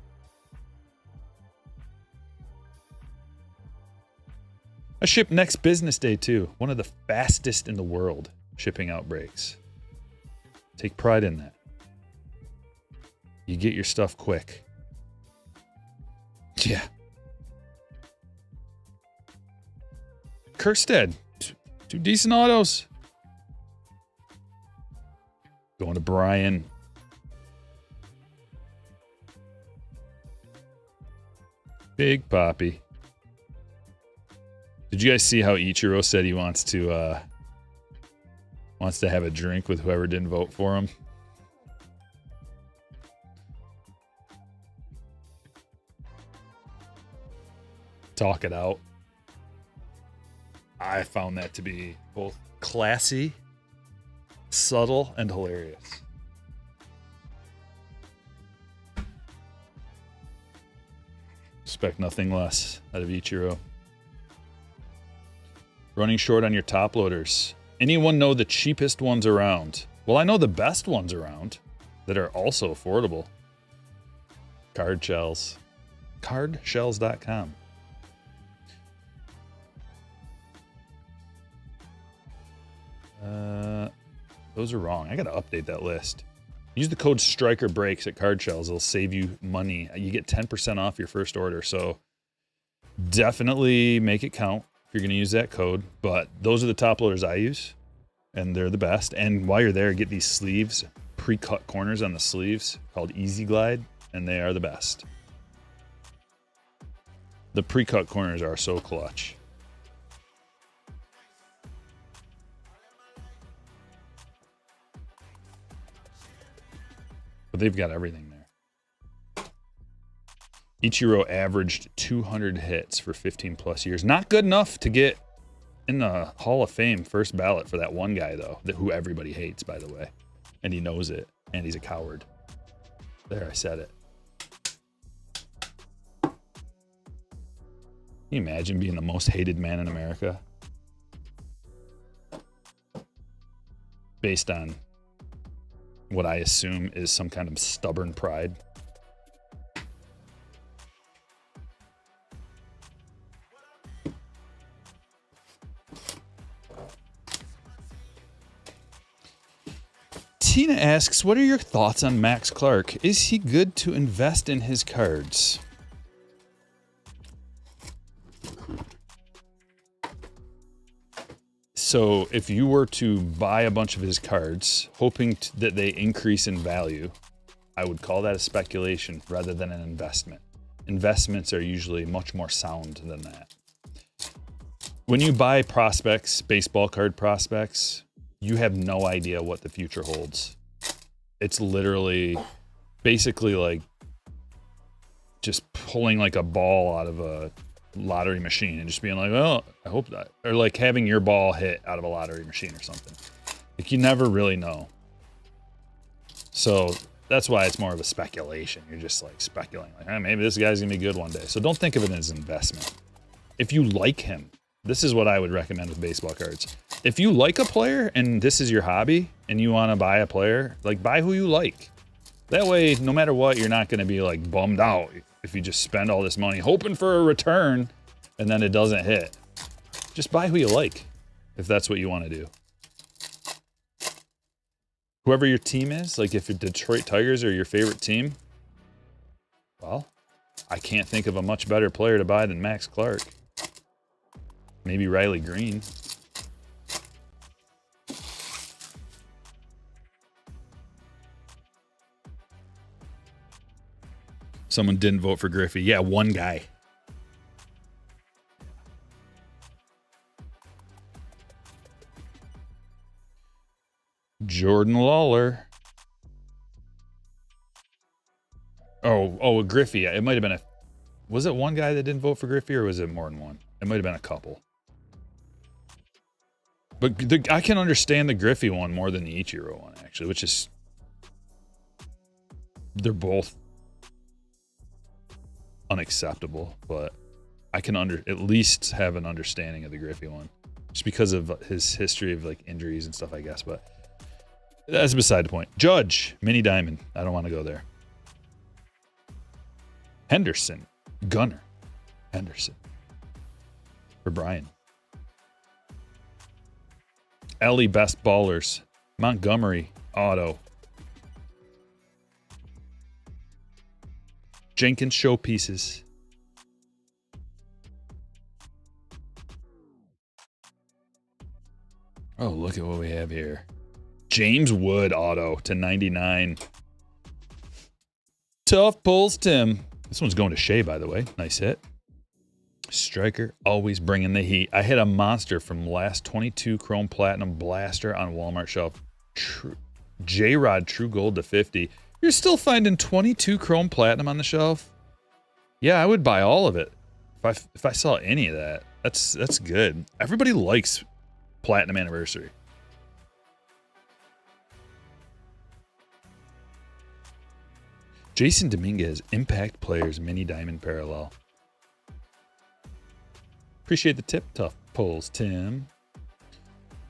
A: I ship next business day too. One of the fastest in the world shipping out breaks. Take pride in that. You get your stuff quick. Yeah. Kerstead. Two decent autos. Going to Brian. Big Poppy. Did you guys see how Ichiro said he wants to have a drink with whoever didn't vote for him? Talk it out. I found that to be both classy, subtle, and hilarious. Expect nothing less out of Ichiro. Running short on your top loaders. Anyone know the cheapest ones around? Well, I know the best ones around that are also affordable. Card shells. Cardshells.com. Those are wrong. I gotta update that list. Use the code Stryker Breaks at Card Shells. It'll save you money. You get 10% off your first order. So definitely make it count if you're gonna use that code. But those are the top loaders I use, and they're the best. And while you're there, get these sleeves, pre-cut corners on the sleeves called Easy Glide, and they are the best. The pre-cut corners are so clutch. But they've got everything there. Ichiro averaged 200 hits for 15 plus years. Not good enough to get in the Hall of Fame first ballot for that one guy, though, who everybody hates, by the way. And he knows it, and he's a coward. There, I said it. Can you imagine being the most hated man in America? Based on what I assume is some kind of stubborn pride. Tina asks, what are your thoughts on Max Clark? Is he good to invest in his cards? So if you were to buy a bunch of his cards, hoping that they increase in value, I would call that a speculation rather than an investment. Investments are usually much more sound than that. When you buy prospects, baseball card prospects, you have no idea what the future holds. It's literally basically like just pulling like a ball out of a lottery machine and just being like, well, I hope that, or like having your ball hit out of a lottery machine or something. Like you never really know. So that's why it's more of a speculation. You're just like speculating, like, maybe this guy's gonna be good one day. So don't think of it as an investment. If you like him, this is what I would recommend with baseball cards. If you like a player and this is your hobby and you want to buy a player, like buy who you like. That way, no matter what, you're not going to be like bummed out if you just spend all this money hoping for a return and then it doesn't hit. Just buy who you like if that's what you want to do. Whoever your team is, like if the Detroit Tigers are your favorite team, Well, I can't think of a much better player to buy than Max Clark. Maybe Riley Green. Someone didn't vote for Griffey. Yeah, one guy. Jordan Lawler. Oh, Griffey. It might have been was it one guy that didn't vote for Griffey, or was it more than one? It might have been a couple. But I can understand the Griffey one more than the Ichiro one, actually, which is... They're both unacceptable, but I can at least have an understanding of the Griffey one. Just because of his history of like injuries and stuff, I guess. But that's beside the point. Judge, Mini Diamond. I don't want to go there. Henderson, Gunner, Henderson. For Brian. Ellie, Best Ballers. Montgomery, Auto. Jenkins, Showpieces. Oh, look at what we have here. James Wood, Auto to 99. Tough pulls, Tim. This one's going to Shea, by the way. Nice hit. Stryker, always bringing the heat. I hit a monster from last 22 Chrome Platinum Blaster on Walmart shelf. J-Rod True Gold to 50. You're still finding 22 Chrome Platinum on the shelf? Yeah, I would buy all of it. If I saw any of that. That's good. Everybody likes Platinum Anniversary. Jason Dominguez, Impact Players Mini Diamond Parallel. Appreciate the tip. Tough pulls, Tim.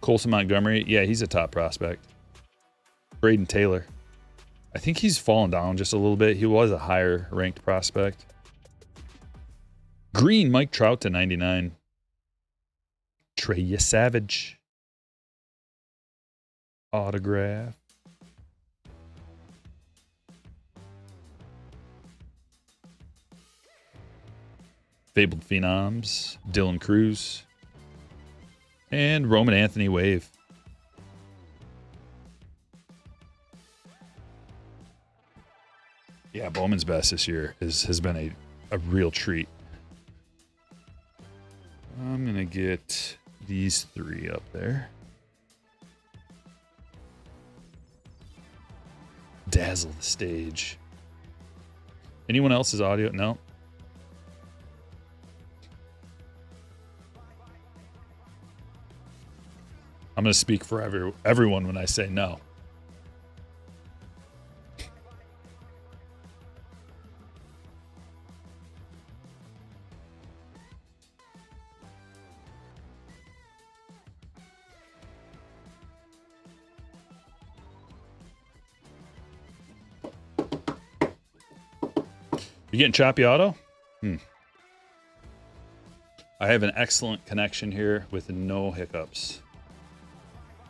A: Colson Montgomery. Yeah, he's a top prospect. Braden Taylor. I think he's fallen down just a little bit. He was a higher ranked prospect. Green, Mike Trout to 99. Trey Savage. Autograph. Fabled Phenoms, Dylan Cruz, and Roman Anthony Wave. Yeah, Bowman's best this year has been a real treat. I'm going to get these three up there. Dazzle the stage. Anyone else's audio? No. I'm going to speak for everyone when I say no. You getting choppy auto? I have an excellent connection here with no hiccups.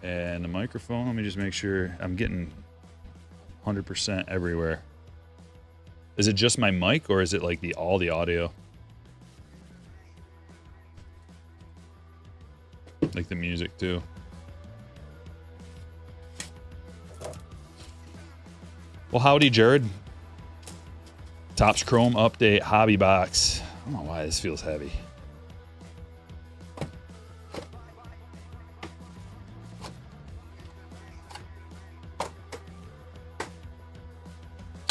A: And the microphone, let me just make sure I'm getting 100% everywhere. Is it just my mic, or is it like all the audio? Like the music too. Well, howdy, Jared. Topps Chrome update, hobby box. I don't know why this feels heavy.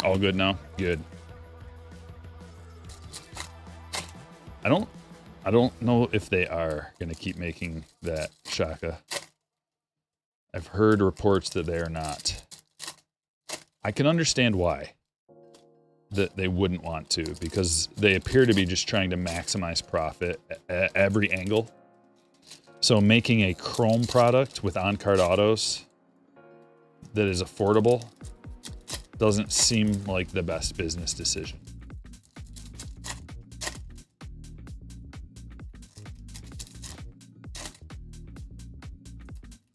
A: All good now? Good. I don't know if they are going to keep making that Shaka. I've heard reports that they are not. I can understand why that they wouldn't want to, because they appear to be just trying to maximize profit at every angle. So making a Chrome product with on-card autos that is affordable doesn't seem like the best business decision.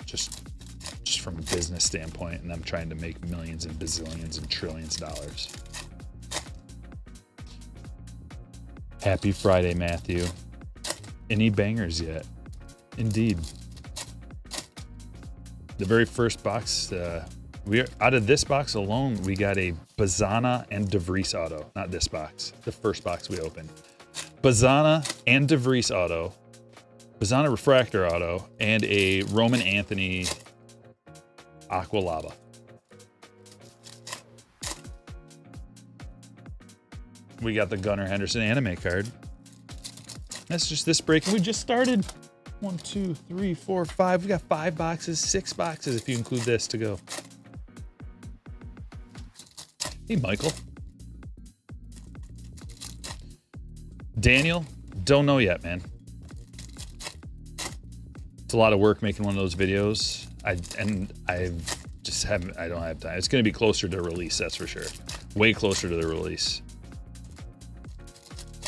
A: Just from a business standpoint, and them trying to make millions and bazillions and trillions of dollars. Happy Friday, Matthew. Any bangers yet? Indeed. The very first box, out of this box alone, we got a Bazana and DeVries auto. Not this box, the first box we opened. Bazana and DeVries auto, Bazana refractor auto, and a Roman Anthony Aqua Lava. We got the Gunnar Henderson anime card. That's just this break. We just started. 1, 2, 3, 4, 5. We got 5 boxes, 6 boxes if you include this to go. Hey, Michael. Daniel, don't know yet, man. It's a lot of work making one of those videos. I don't have time. It's going to be closer to release, that's for sure. Way closer to the release.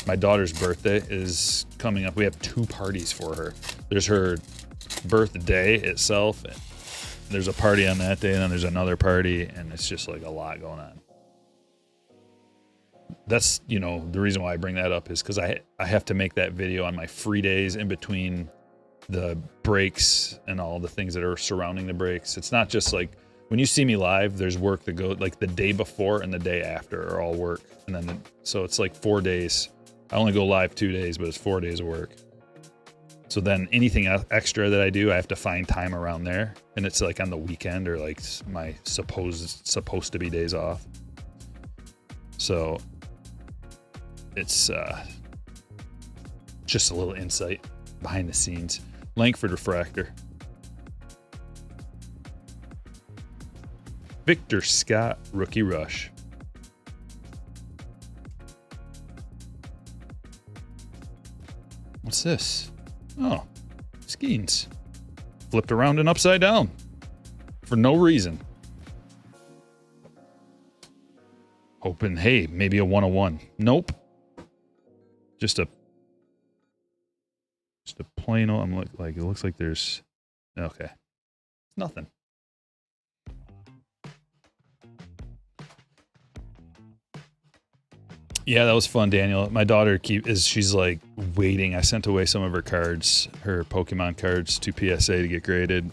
A: My daughter's birthday is coming up. We have 2 parties for her. There's her birthday itself. And there's a party on that day, and then there's another party, and it's just like a lot going on. That's, you know, the reason why I bring that up is because I have to make that video on my free days in between the breaks and all the things that are surrounding the breaks. It's not just like when you see me live, there's work that go like the day before and the day after are all work. And then, so it's like 4 days. I only go live 2 days, but it's 4 days of work. So then anything extra that I do, I have to find time around there. And it's like on the weekend or like my supposed to be days off. So it's just a little insight behind the scenes. Langford refractor. Victor Scott rookie rush. What's this? Oh, Skeens. Flipped around and upside down. For no reason. Hoping, hey, maybe a 101. Nope. Just a plain old, like it looks like there's, okay. Nothing. Yeah, that was fun, Daniel. My daughter she's like waiting. I sent away some of her cards, her Pokemon cards to PSA to get graded.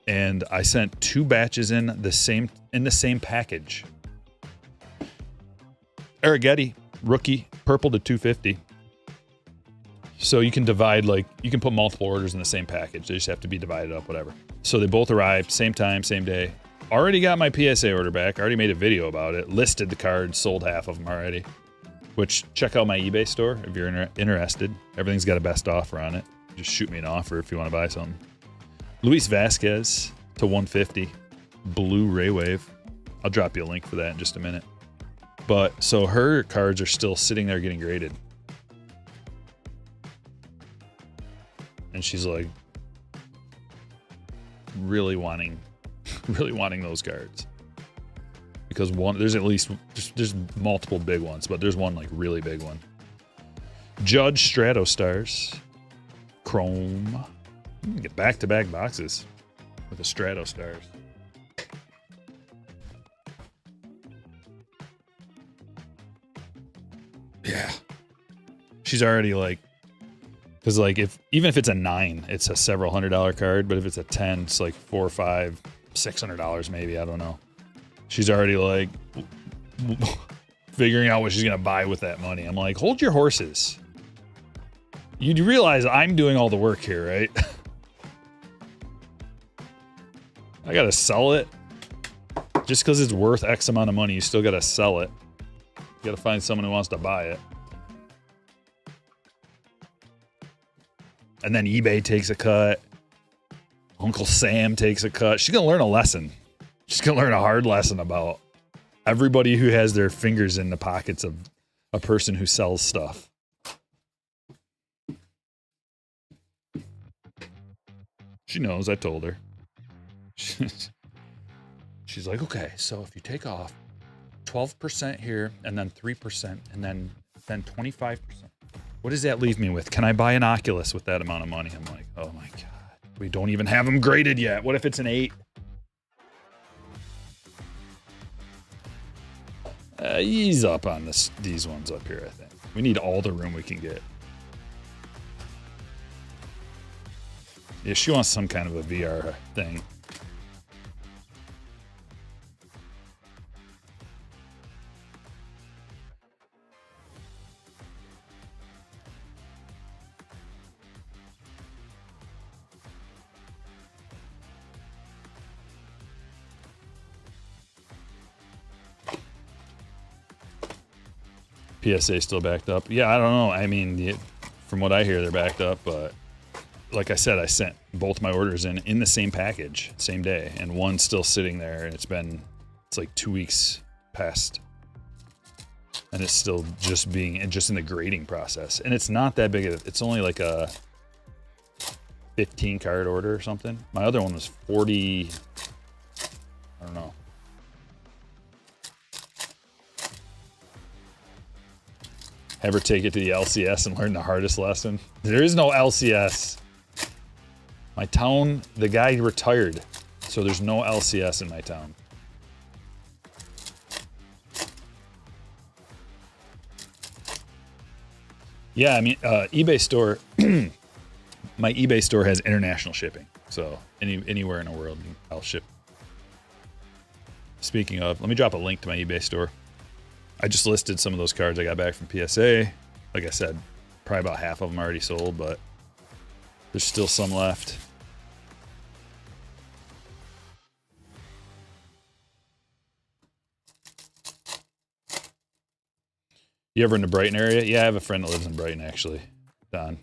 A: And I sent 2 batches in the same package. Arrighetti, rookie, purple to 250. So you can divide, like, you can put multiple orders in the same package. They just have to be divided up, whatever. So they both arrived, same time, same day. Already got my PSA order back. Already made a video about it. Listed the cards, sold half of them already. Which, check out my eBay store if you're interested. Everything's got a best offer on it. Just shoot me an offer if you want to buy something. Luis Vasquez to 150. Blue Ray Wave. I'll drop you a link for that in just a minute. But, so her cards are still sitting there getting graded. And she's like, really wanting those cards. Because there's at least, there's multiple big ones, but there's one like really big one. Judge Stratostars. Chrome. Get back-to-back boxes with the Stratostars. Yeah. She's already like, because like even if it's a 9, it's a several $100 card, but if it's a 10, it's like $400, $500, $600 maybe, I don't know. She's already like figuring out what she's gonna buy with that money. I'm like, hold your horses. You do realize I'm doing all the work here, right? I gotta sell it. Just because it's worth X amount of money, you still gotta sell it. You gotta find someone who wants to buy it. And then eBay takes a cut. Uncle Sam takes a cut. She's gonna learn a lesson. She's gonna learn a hard lesson about everybody who has their fingers in the pockets of a person who sells stuff. She knows, I told her. She's like, okay, so if you take off 12% here and then 3% and then 25%, what does that leave me with? Can I buy an Oculus with that amount of money? I'm like, oh my God, we don't even have them graded yet. What if it's an 8? Ease up on these ones up here, I think. We need all the room we can get. Yeah, she wants some kind of a VR thing. PSA still backed up. Yeah, I don't know. I mean, from what I hear, they're backed up. But like I said, I sent both my orders in the same package, same day, and one's still sitting there, and it's like 2 weeks past, and it's still just in the grading process. And it's not that big. It's only like a 15 card order or something. My other one was 40. I don't know. Ever take it to the LCS and learn the hardest lesson? There is no LCS. My town, the guy retired, so there's no LCS in my town. Yeah, I mean, eBay store, my eBay store has international shipping, so anywhere in the world, I'll ship. Speaking of, let me drop a link to my eBay store. I just listed some of those cards I got back from PSA. Like I said, probably about half of them already sold, but there's still some left. You ever in the Brighton area? Yeah, I have a friend that lives in Brighton, actually. Don.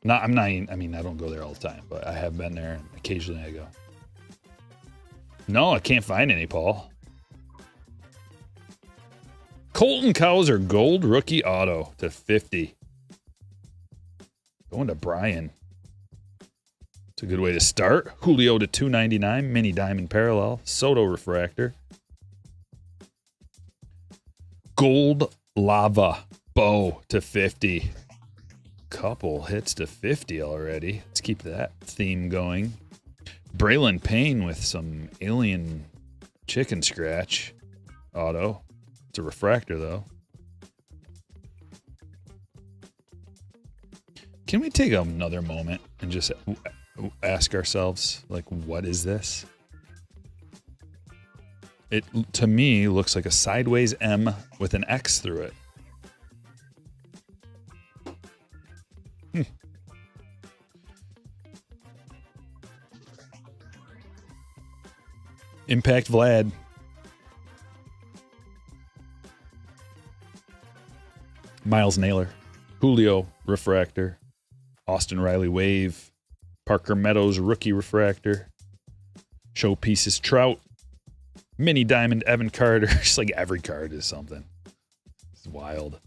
A: I mean, I don't go there all the time, but I have been there, and occasionally I go. No, I can't find any, Paul. Colton Cowser gold rookie auto to 50. Going to Brian. It's a good way to start. Julio to 299. Mini diamond parallel. Soto refractor. Gold lava. Bo to 50. Couple hits to 50 already. Let's keep that theme going. Braylon Payne with some alien chicken scratch auto. It's a refractor, though. Can we take another moment and just ask ourselves, like, what is this? It, to me, looks like a sideways M with an X through it. Impact Vlad. Miles Naylor. Julio refractor. Austin Riley wave. Parker Meadows rookie refractor. Showpieces Trout. Mini diamond Evan Carter. Just like every card is something. It's wild.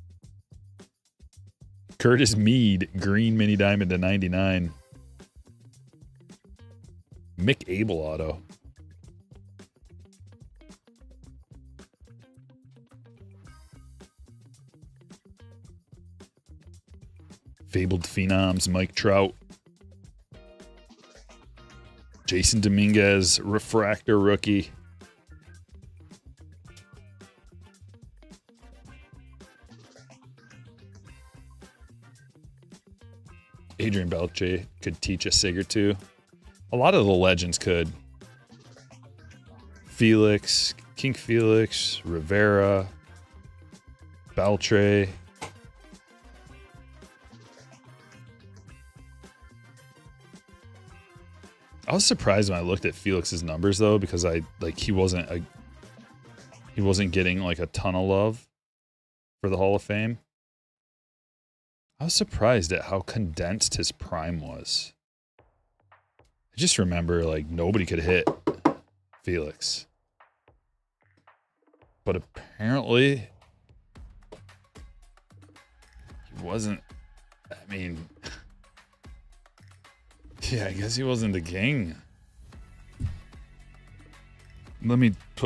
A: Curtis Mead green mini diamond to 99. Mick Abel auto. Fabled Phenoms, Mike Trout. Jason Dominguez, refractor rookie. Adrian Beltre could teach a sig or two. A lot of the legends could. Felix, King Felix, Rivera, Beltre. I was surprised when I looked at Felix's numbers though, because he wasn't getting like a ton of love for the Hall of Fame. I was surprised at how condensed his prime was. I just remember like nobody could hit Felix. But apparently he wasn't, I mean, yeah, I guess he wasn't the king. Let me put